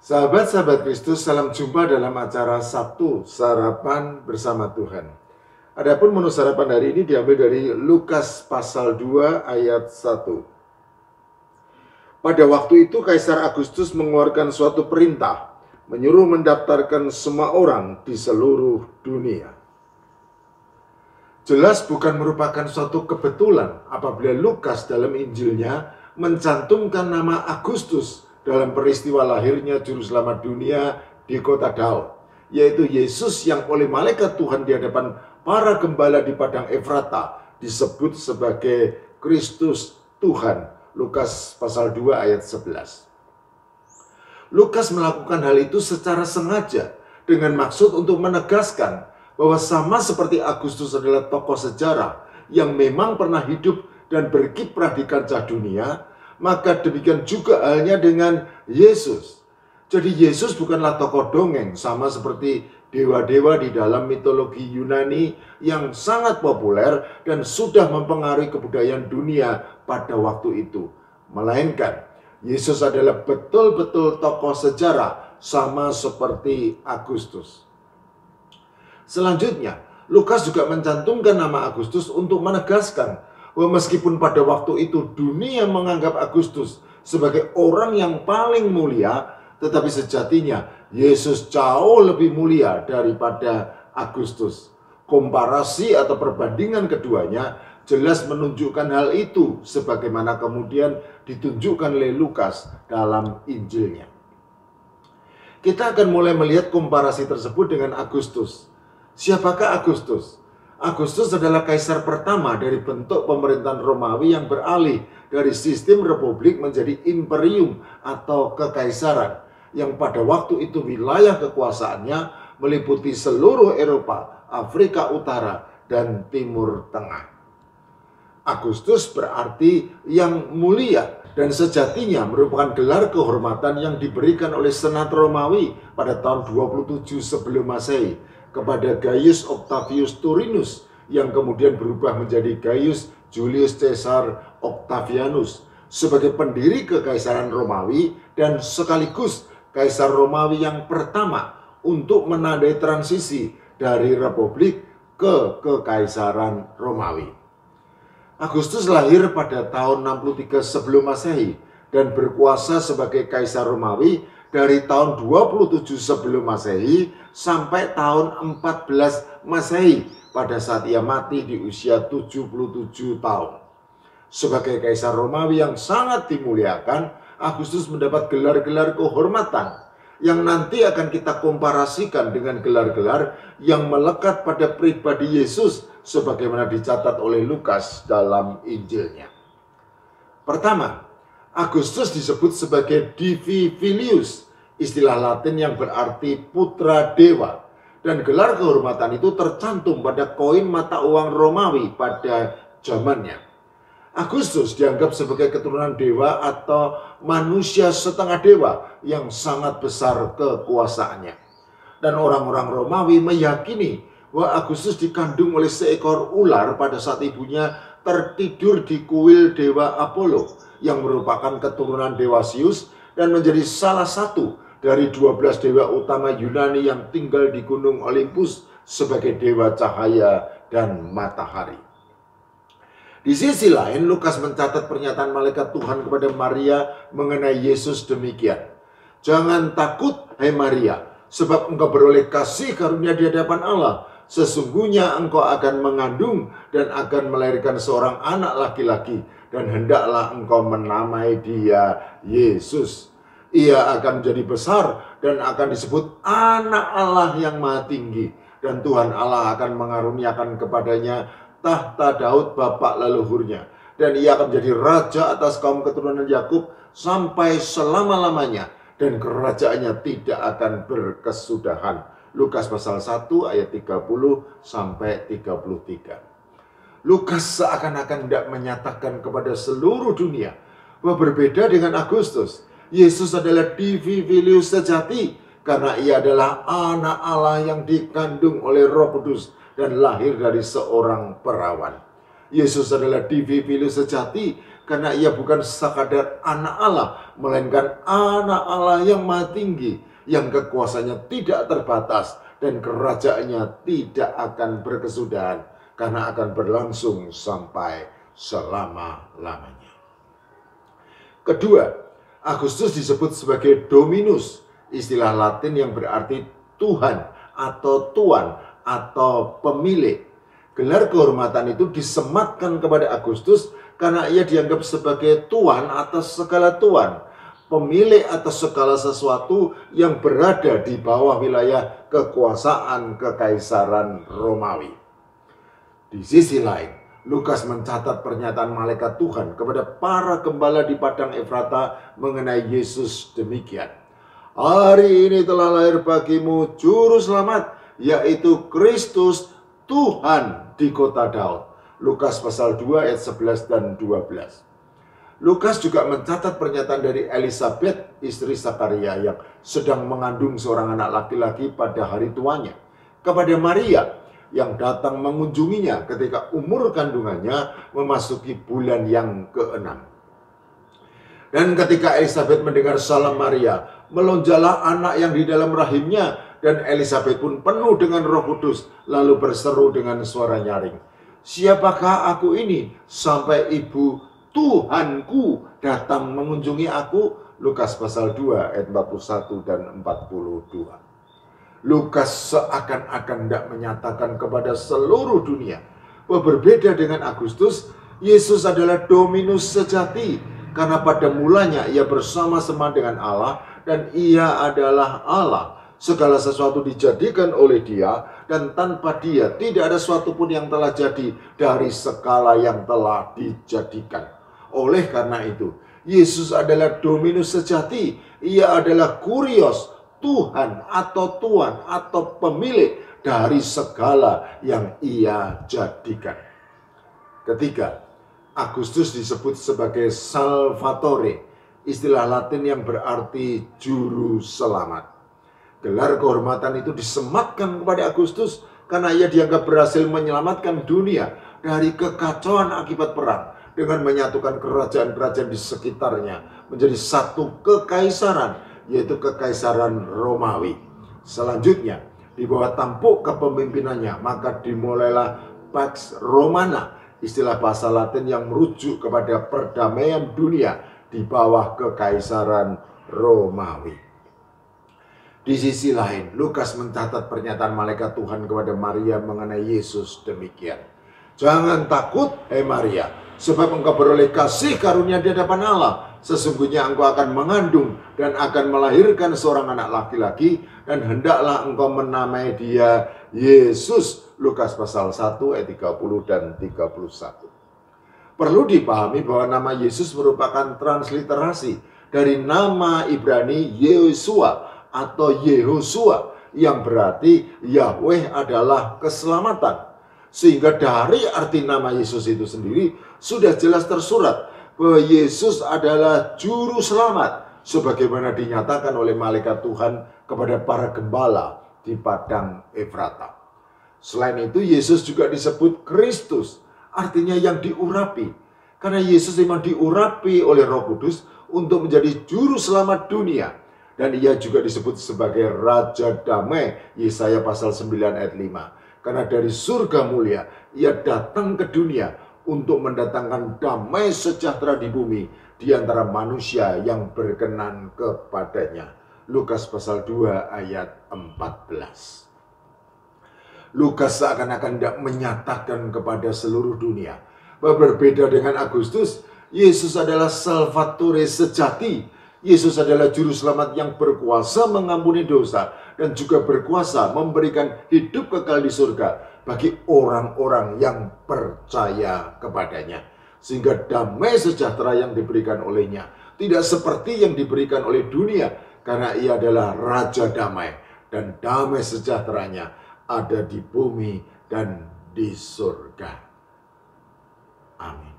Sahabat-sahabat Kristus, salam jumpa dalam acara Sabtu Sarapan Bersama Tuhan. Adapun menu sarapan hari ini diambil dari Lukas pasal 2 ayat 1. Pada waktu itu Kaisar Agustus mengeluarkan suatu perintah, menyuruh mendaftarkan semua orang di seluruh dunia. Jelas bukan merupakan suatu kebetulan apabila Lukas dalam Injilnya mencantumkan nama Agustus dalam peristiwa lahirnya Juru Selamat dunia di kota Daud, yaitu Yesus yang oleh malaikat Tuhan di hadapan para gembala di padang Efrata disebut sebagai Kristus Tuhan. Lukas pasal 2 ayat 11. Lukas melakukan hal itu secara sengaja dengan maksud untuk menegaskan bahwa sama seperti Agustus adalah tokoh sejarah yang memang pernah hidup dan berkiprah di kancah dunia, maka demikian juga halnya dengan Yesus. Jadi Yesus bukanlah tokoh dongeng sama seperti dewa-dewa di dalam mitologi Yunani yang sangat populer dan sudah mempengaruhi kebudayaan dunia pada waktu itu. Melainkan Yesus adalah betul-betul tokoh sejarah sama seperti Agustus. Selanjutnya, Lukas juga mencantumkan nama Agustus untuk menegaskan bahwa meskipun pada waktu itu dunia menganggap Agustus sebagai orang yang paling mulia, tetapi sejatinya Yesus jauh lebih mulia daripada Agustus. Komparasi atau perbandingan keduanya jelas menunjukkan hal itu sebagaimana kemudian ditunjukkan oleh Lukas dalam Injilnya. Kita akan mulai melihat komparasi tersebut dengan Agustus. Siapakah Agustus? Agustus adalah kaisar pertama dari bentuk pemerintahan Romawi yang beralih dari sistem republik menjadi imperium atau kekaisaran, yang pada waktu itu wilayah kekuasaannya meliputi seluruh Eropa, Afrika Utara, dan Timur Tengah. Agustus berarti yang mulia dan sejatinya merupakan gelar kehormatan yang diberikan oleh Senat Romawi pada tahun 27 sebelum Masehi kepada Gaius Octavius Turinus yang kemudian berubah menjadi Gaius Julius Caesar Octavianus sebagai pendiri kekaisaran Romawi dan sekaligus kaisar Romawi yang pertama untuk menandai transisi dari republik ke kekaisaran Romawi. Agustus lahir pada tahun 63 sebelum Masehi dan berkuasa sebagai kaisar Romawi dari tahun 27 sebelum Masehi sampai tahun 14 Masehi pada saat ia mati di usia 77 tahun. Sebagai kaisar Romawi yang sangat dimuliakan, Agustus mendapat gelar-gelar kehormatan yang nanti akan kita komparasikan dengan gelar-gelar yang melekat pada pribadi Yesus sebagaimana dicatat oleh Lukas dalam Injilnya. Pertama, Agustus disebut sebagai Divi Filius, istilah Latin yang berarti putra dewa, dan gelar kehormatan itu tercantum pada koin mata uang Romawi pada zamannya. Agustus dianggap sebagai keturunan dewa atau manusia setengah dewa yang sangat besar kekuasaannya. Dan orang-orang Romawi meyakini bahwa Agustus dikandung oleh seekor ular pada saat ibunya tertidur di kuil dewa Apollo yang merupakan keturunan dewa Zeus dan menjadi salah satu dari 12 dewa utama Yunani yang tinggal di Gunung Olympus sebagai dewa cahaya dan matahari. Di sisi lain, Lukas mencatat pernyataan malaikat Tuhan kepada Maria mengenai Yesus demikian. Jangan takut, hai Maria, sebab engkau beroleh kasih karunia di hadapan Allah. Sesungguhnya engkau akan mengandung dan akan melahirkan seorang anak laki-laki, dan hendaklah engkau menamai dia Yesus. Ia akan menjadi besar dan akan disebut anak Allah yang maha tinggi. Dan Tuhan Allah akan mengaruniakan kepadanya tahta Daud bapak leluhurnya. Dan ia akan menjadi raja atas kaum keturunan Yakub sampai selama-lamanya. Dan kerajaannya tidak akan berkesudahan. Lukas pasal 1 ayat 30 sampai 33. Lukas seakan-akan tidak menyatakan kepada seluruh dunia bahwa berbeda dengan Agustus, Yesus adalah Divi Filius sejati karena ia adalah anak Allah yang dikandung oleh Roh Kudus dan lahir dari seorang perawan. Yesus adalah Divi sejati karena ia bukan sekadar anak Allah, melainkan anak Allah yang maha tinggi, yang kekuasaannya tidak terbatas dan kerajaannya tidak akan berkesudahan karena akan berlangsung sampai selama-lamanya. Kedua, Agustus disebut sebagai Dominus, istilah Latin yang berarti Tuhan atau Tuan atau pemilik. Gelar kehormatan itu disematkan kepada Agustus karena ia dianggap sebagai tuan atas segala tuan, pemilik atas segala sesuatu yang berada di bawah wilayah kekuasaan kekaisaran Romawi. Di sisi lain, Lukas mencatat pernyataan malaikat Tuhan kepada para gembala di padang Efrata mengenai Yesus demikian. Hari ini telah lahir bagimu juru selamat, yaitu Kristus Tuhan di kota Daud. Lukas pasal 2 ayat 11 dan 12. Lukas juga mencatat pernyataan dari Elisabet, istri Zakaria yang sedang mengandung seorang anak laki-laki pada hari tuanya, kepada Maria yang datang mengunjunginya ketika umur kandungannya memasuki bulan yang ke-6. Dan ketika Elisabet mendengar salam Maria, melonjaklah anak yang di dalam rahimnya, dan Elisabet pun penuh dengan Roh Kudus, lalu berseru dengan suara nyaring, "Siapakah aku ini sampai ibu Tuhanku datang mengunjungi aku?" Lukas pasal 2 ayat 41 dan 42. Lukas seakan-akan tidak menyatakan kepada seluruh dunia bahwa berbeda dengan Agustus, Yesus adalah Dominus sejati karena pada mulanya ia bersama-sama dengan Allah dan ia adalah Allah. Segala sesuatu dijadikan oleh Dia, dan tanpa Dia tidak ada sesuatu pun yang telah jadi dari segala yang telah dijadikan. Oleh karena itu, Yesus adalah Dominus sejati. Ia adalah Kurios, Tuhan atau Tuan atau pemilik dari segala yang Ia jadikan. Ketiga, Agustus disebut sebagai Salvatore, istilah Latin yang berarti juru selamat. Gelar kehormatan itu disematkan kepada Agustus karena ia dianggap berhasil menyelamatkan dunia dari kekacauan akibat perang dengan menyatukan kerajaan-kerajaan di sekitarnya menjadi satu kekaisaran, yaitu kekaisaran Romawi. Selanjutnya, di bawah tampuk kepemimpinannya, maka dimulailah Pax Romana, istilah bahasa Latin yang merujuk kepada perdamaian dunia di bawah kekaisaran Romawi. Di sisi lain, Lukas mencatat pernyataan malaikat Tuhan kepada Maria mengenai Yesus demikian. "Jangan takut, hai Maria, sebab engkau beroleh kasih karunia di hadapan Allah. Sesungguhnya engkau akan mengandung dan akan melahirkan seorang anak laki-laki, dan hendaklah engkau menamai dia Yesus." Lukas pasal 1 ayat 30 dan 31. Perlu dipahami bahwa nama Yesus merupakan transliterasi dari nama Ibrani Yeshua atau Yehosua, yang berarti Yahweh adalah keselamatan. Sehingga dari arti nama Yesus itu sendiri sudah jelas tersurat bahwa Yesus adalah juru selamat, sebagaimana dinyatakan oleh malaikat Tuhan kepada para gembala di padang Efrata. Selain itu, Yesus juga disebut Kristus, artinya yang diurapi, karena Yesus memang diurapi oleh Roh Kudus untuk menjadi juru selamat dunia. Dan ia juga disebut sebagai Raja Damai, Yesaya pasal 9 ayat 5. Karena dari surga mulia, ia datang ke dunia untuk mendatangkan damai sejahtera di bumi di antara manusia yang berkenan kepadanya. Lukas pasal 2 ayat 14. Lukas seakan-akan tidak menyatakan kepada seluruh dunia bahwa berbeda dengan Agustus, Yesus adalah Salvatore sejati. Yesus adalah juru selamat yang berkuasa mengampuni dosa dan juga berkuasa memberikan hidup kekal di surga bagi orang-orang yang percaya kepadanya. Sehingga damai sejahtera yang diberikan olehnya tidak seperti yang diberikan oleh dunia, karena ia adalah Raja Damai, dan damai sejahteranya ada di bumi dan di surga. Amin.